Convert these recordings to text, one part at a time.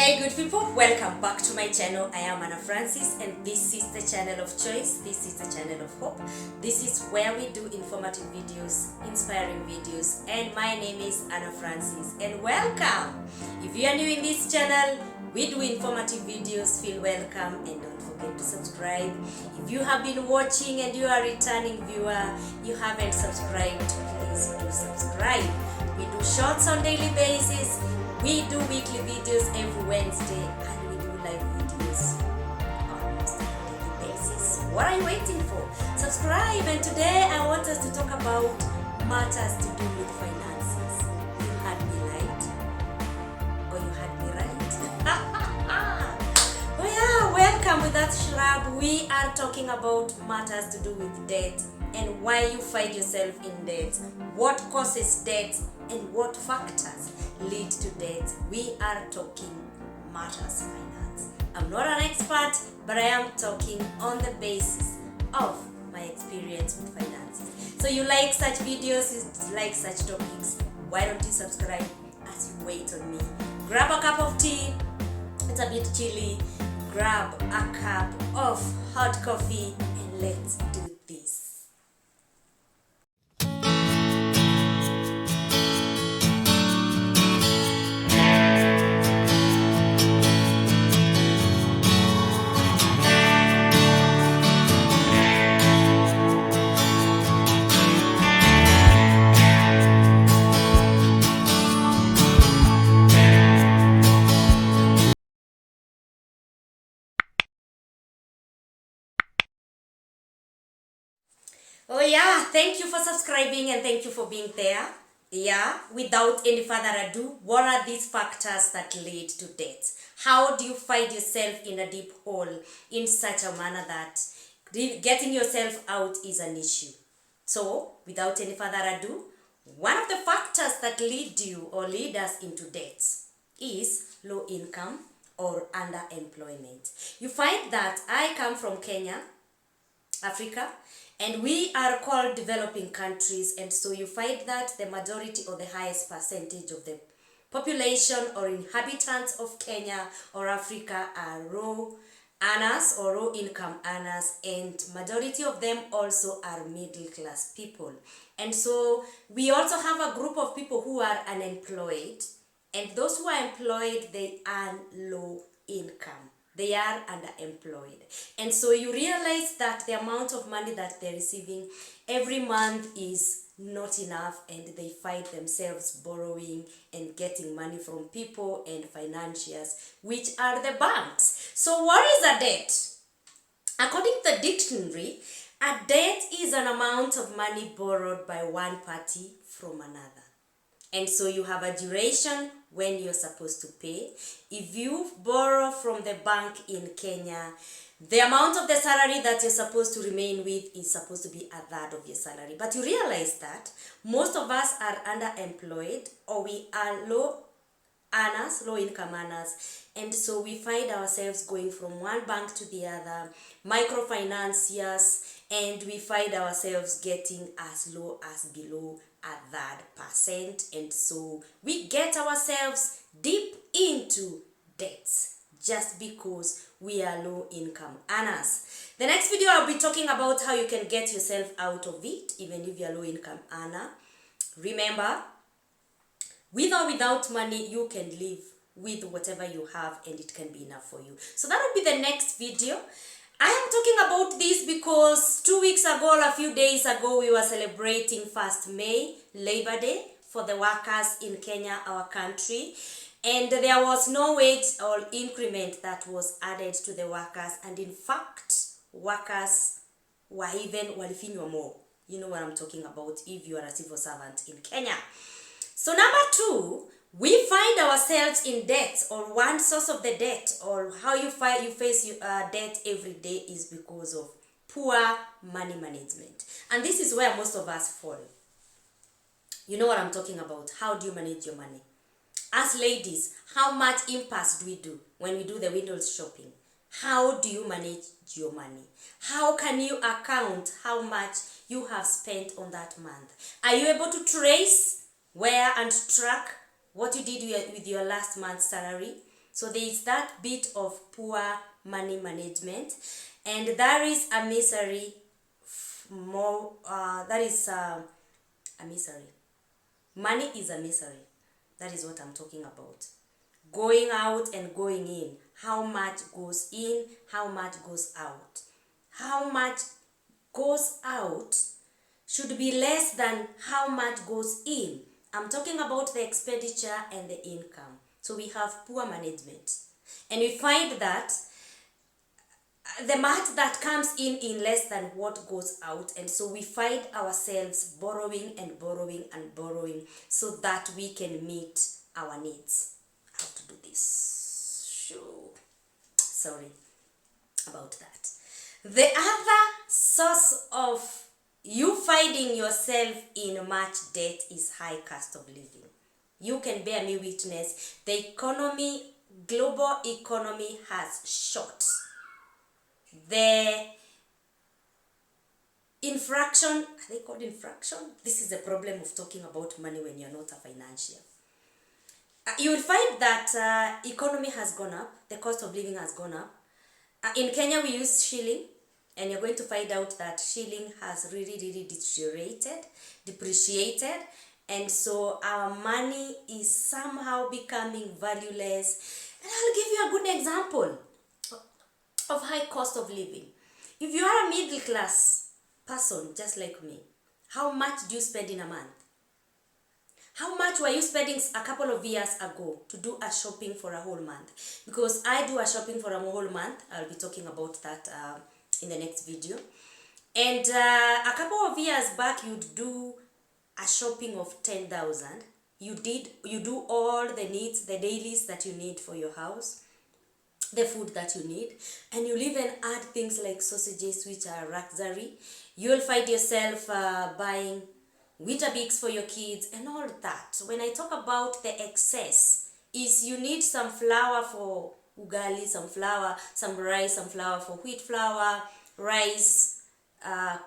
Hey good people, welcome back to my channel. I am Anna Francis and this is the channel of choice. This is the channel of hope. This is where we do informative videos, inspiring videos, and my name is Anna Francis and welcome. If you are new in this channel, we do informative videos. Feel welcome and don't forget to subscribe. If you have been watching and you are a returning viewer, you haven't subscribed, please do subscribe. We do shorts on daily basis. We do weekly videos every Wednesday and we do live videos almost on a daily basis. What are you waiting for? Subscribe, and today I want us to talk about matters to do with finances. You had me right, or you had me right. Oh yeah, welcome with that shrub. We are talking about matters to do with debt and why you find yourself in debt, what causes debt, and what factors lead to debt. We are talking matters finance. I'm not an expert, but I am talking on the basis of my experience with finances. So you like such videos, you like such topics, why don't you subscribe as you wait on me? Grab a cup of tea, it's a bit chilly, grab a cup of hot coffee and let's do this. Oh yeah, thank you for subscribing and thank you for being there. Yeah, without any further ado, what are these factors that lead to debt? How do you find yourself in a deep hole in such a manner that getting yourself out is an issue? So, without any further ado, one of the factors that lead you or lead us into debt is low income or underemployment. You find that I come from Kenya, Africa, and we are called developing countries, and so you find that the majority or the highest percentage of the population or inhabitants of Kenya or Africa are low earners or low income earners, and majority of them also are middle class people. And so we also have a group of people who are unemployed, and those who are employed, they earn low income. They are underemployed. And so you realize that the amount of money that they're receiving every month is not enough, and they find themselves borrowing and getting money from people and financiers, which are the banks. So what is a debt? According to the dictionary, a debt is an amount of money borrowed by one party from another. And so you have a duration when you're supposed to pay. If you borrow from the bank in Kenya, the amount of the salary that you're supposed to remain with is supposed to be a third of your salary. But you realize that most of us are underemployed, or we are low earners, low income earners, and so we find ourselves going from one bank to the other, microfinanciers, and we find ourselves getting as low as below a third percent, and so we get ourselves deep into debts just because we are low income earners. The next video I'll be talking about how you can get yourself out of it even if you're low income earner. Remember, with or without money, you can live with whatever you have and it can be enough for you. So that will be the next video. I am talking about this because 2 weeks ago, or a few days ago, we were celebrating 1st May, Labor Day, for the workers in Kenya, our country. And there was no wage or increment that was added to the workers. And in fact, workers were even walifinywa more. You know what I'm talking about if you are a civil servant in Kenya. So number 2, we find ourselves in debt, or one source of the debt, or how you face debt every day is because of poor money management. And this is where most of us fall. You know what I'm talking about. How do you manage your money? As ladies, how much impulse do we do when we do the windows shopping? How do you manage your money? How can you account how much you have spent on that month? Are you able to trace where and track what you did with your last month's salary? So there is that bit of poor money management, and there is a misery more, that is a misery. Money is a misery. That is what I'm talking about. Going out and going in. How much goes in? How much goes out? How much goes out should be less than how much goes in. I'm talking about the expenditure and the income. So we have poor management. And we find that the amount that comes in less than what goes out, and so we find ourselves borrowing and borrowing and borrowing so that we can meet our needs. I have to do this. Shoo. Sorry about that. The other source of you finding yourself in much debt is high cost of living. You can bear me witness. The economy, global economy has shot. The infraction, are they called infraction? This is the problem of talking about money when you're not a financial. You will find that economy has gone up, the cost of living has gone up. In Kenya we use shilling, and you're going to find out that shilling has really depreciated, and so our money is somehow becoming valueless. And I'll give you a good example of high cost of living. If you are a middle class person just like me, how much do you spend in a month? How much were you spending a couple of years ago to do a shopping for a whole month? Because I do a shopping for a whole month. I'll be talking about that in the next video. And a couple of years back, you'd do a shopping of 10,000. You do all the needs, the dailies that you need for your house, the food that you need, and you'll even add things like sausages, which are luxury. You'll find yourself buying Weetabix for your kids and all that. So when I talk about the excess, is you need some flour for ugali, some flour, some rice, some flour for wheat flour, rice,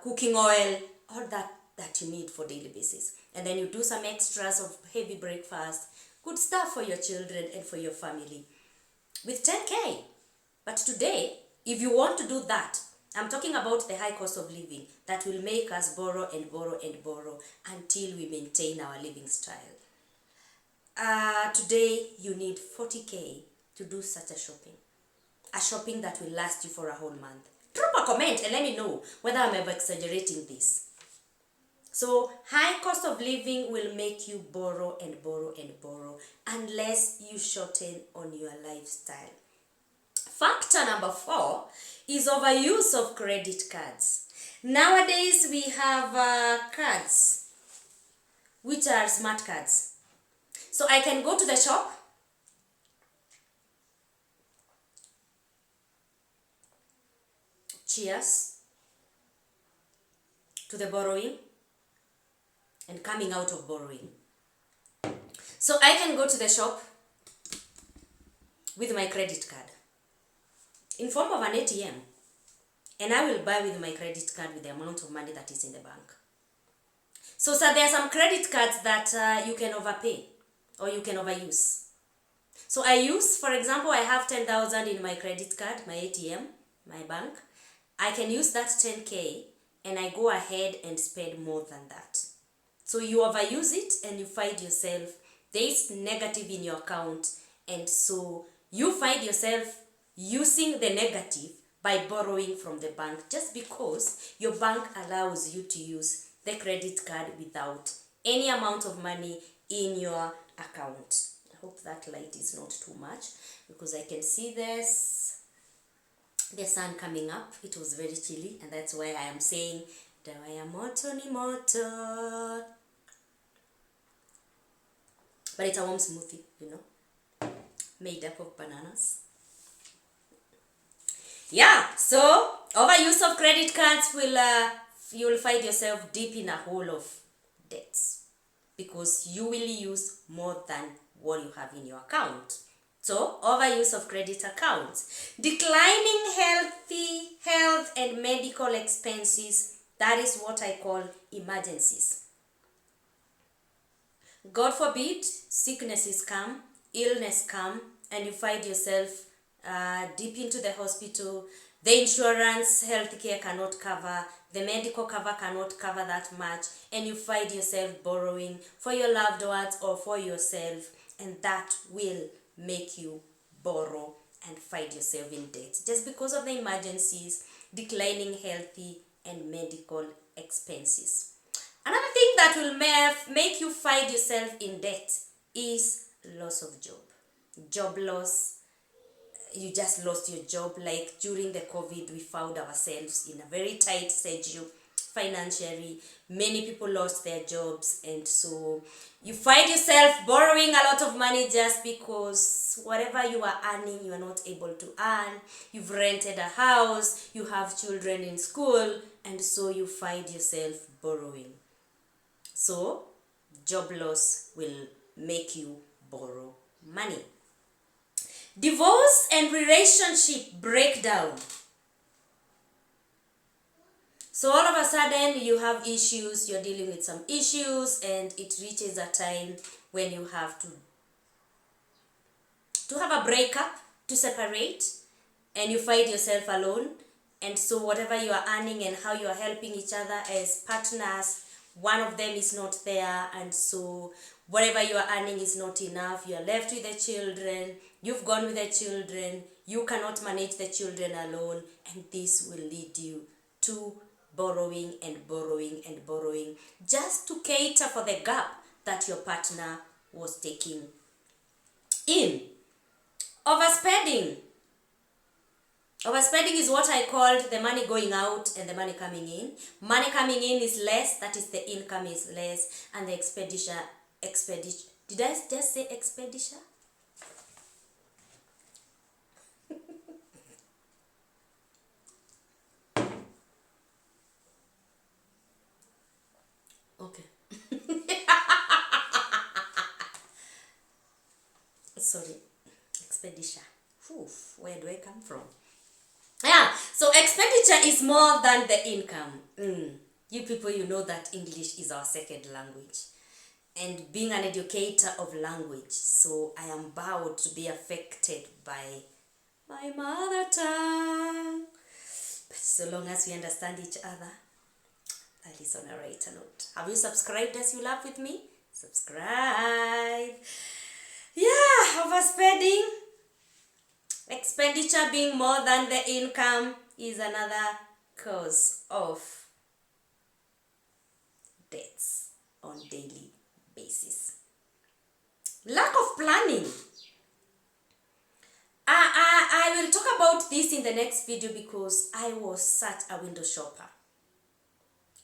cooking oil, all that you need for daily basis. And then you do some extras of heavy breakfast, good stuff for your children and for your family with 10K. But today, if you want to do that, I'm talking about the high cost of living that will make us borrow and borrow and borrow until we maintain our living style. Today, you need 40K to do such a shopping that will last you for a whole month. Drop a comment and let me know whether I'm ever exaggerating this. So high cost of living will make you borrow and borrow and borrow unless you shorten on your lifestyle. Factor number 4 is overuse of credit cards. Nowadays we have cards which are smart cards. So I can go to the shop, cheers to the borrowing and coming out of borrowing. So I can go to the shop with my credit card in form of an ATM, and I will buy with my credit card with the amount of money that is in the bank. So there are some credit cards that you can overpay or you can overuse. So I use, for example, I have 10,000 in my credit card, my ATM, my bank. I can use that 10K and I go ahead and spend more than that. So you overuse it and you find yourself, there is negative in your account, and so you find yourself using the negative by borrowing from the bank just because your bank allows you to use the credit card without any amount of money in your account. I hope that light is not too much because I can see the sun coming up. It was very chilly, and that's why I am saying dawa ya moto ni moto. But it's a warm smoothie, you know, made up of bananas. Yeah, so overuse of credit cards you'll find yourself deep in a hole of debts because you will use more than what you have in your account. So overuse of credit accounts, declining health and medical expenses. That is what I call emergencies. God forbid, sicknesses come, illness come, and you find yourself deep into the hospital. The insurance, healthcare cannot cover, the medical cover cannot cover that much, and you find yourself borrowing for your loved ones or for yourself, and that will make you borrow and find yourself in debt just because of the emergencies, declining healthy and medical expenses. Another thing that will make you find yourself in debt is loss of job. Job loss. You just lost your job. Like during the COVID, we found ourselves in a very tight schedule financially. Many people lost their jobs, and so you find yourself borrowing a lot of money just because whatever you are earning, you are not able to earn. You've rented a house, you have children in school, and so you find yourself borrowing. So job loss will make you borrow money. Divorce and relationship breakdown. So all of a sudden you have issues, you're dealing with some issues, and it reaches a time when you have to have a breakup, to separate, and you find yourself alone. And so whatever you are earning and how you are helping each other as partners, one of them is not there, and so whatever you are earning is not enough. You are left with the children, you've gone with the children, you cannot manage the children alone, and this will lead you to borrowing and borrowing and borrowing just to cater for the gap that your partner was taking in. Overspending. Overspending is what I called the money going out and the money coming in. Money coming in is less, that is the income is less, and the expenditure, did I just say expenditure? Okay. Sorry. Expenditure. Oof, where do I come from? Yeah, so expenditure is more than the income. You people, you know that English is our second language. And being an educator of language, so I am bound to be affected by my mother tongue. But so long as we understand each other, that is on a right note. Have you subscribed as you laugh with me? Subscribe. Yeah, overspending. Expenditure being more than the income is another cause of debts on daily basis. Lack of planning. I will talk about this in the next video because I was such a window shopper.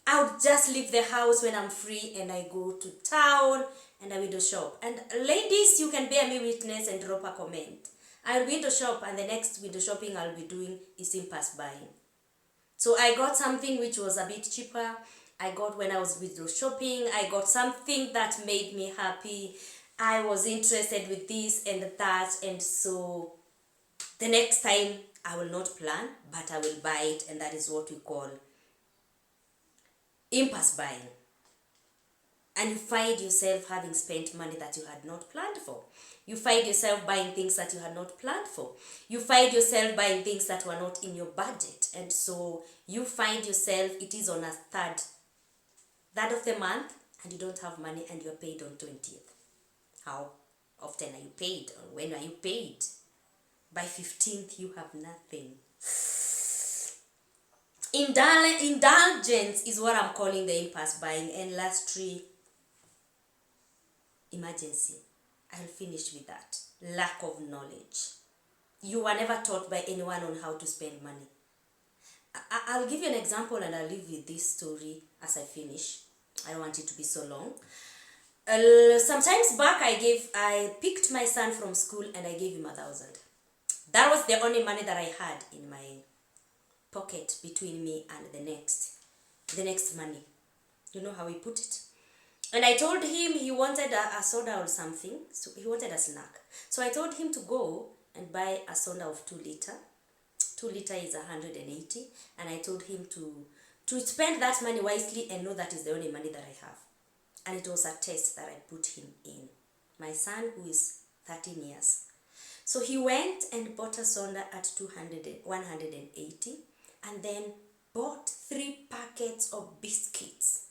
I would just leave the house when I'm free and I go to town and I window shop. And ladies, you can bear me witness and drop a comment. I'll window shop, and the next window shopping I'll be doing is impulse buying. So I got something which was a bit cheaper. I got when I was window shopping, I got something that made me happy. I was interested with this and that, and so the next time I will not plan, but I will buy it, and that is what we call impulse buying. And you find yourself having spent money that you had not planned for. You find yourself buying things that you had not planned for. You find yourself buying things that were not in your budget. And so you find yourself, it is on a third of the month, and you don't have money, and you're paid on 20th. How often are you paid? Or when are you paid? By 15th, you have nothing. Indulgence is what I'm calling the impulse buying. And lastly, emergency. I'll finish with that. Lack of knowledge. You were never taught by anyone on how to spend money. I'll give you an example, and I'll leave with this story as I finish. I don't want it to be so long. Sometimes back, I picked my son from school and I gave him 1,000. That was the only money that I had in my pocket between me and the next money. You know how we put it? And I told him he wanted a soda or something. So he wanted a snack. So I told him to go and buy a soda of 2 liter. 2 liter is 180. And I told him to spend that money wisely and know that is the only money that I have. And it was a test that I put him in. My son, who is 13 years. So he went and bought a sonda at 180 and then bought 3 packets of biscuits,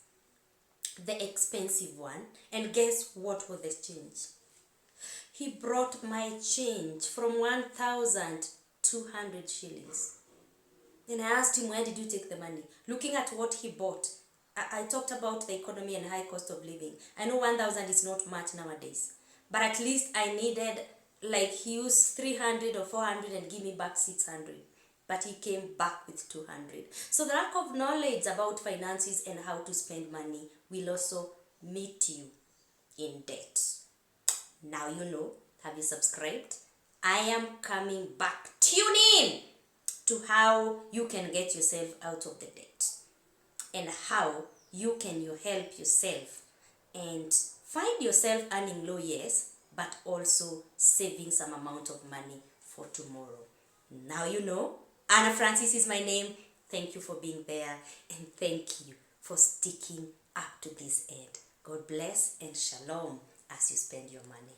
the expensive one. And guess what was the change? He brought my change from 1,200 shillings. Then I asked him, where did you take the money? Looking at what he bought, I talked about the economy and high cost of living. I know 1,000 is not much nowadays, but at least I needed, like, he used 300 or 400 and give me back 600. But he came back with 200. So the lack of knowledge about finances and how to spend money will also meet you in debt. Now you know. Have you subscribed? I am coming back. Tune in to how you can get yourself out of the debt and how you can help yourself and find yourself earning low, yes, but also saving some amount of money for tomorrow. Now you know. Anna Francis is my name. Thank you for being there and thank you for sticking up to this end. God bless and shalom as you spend your money.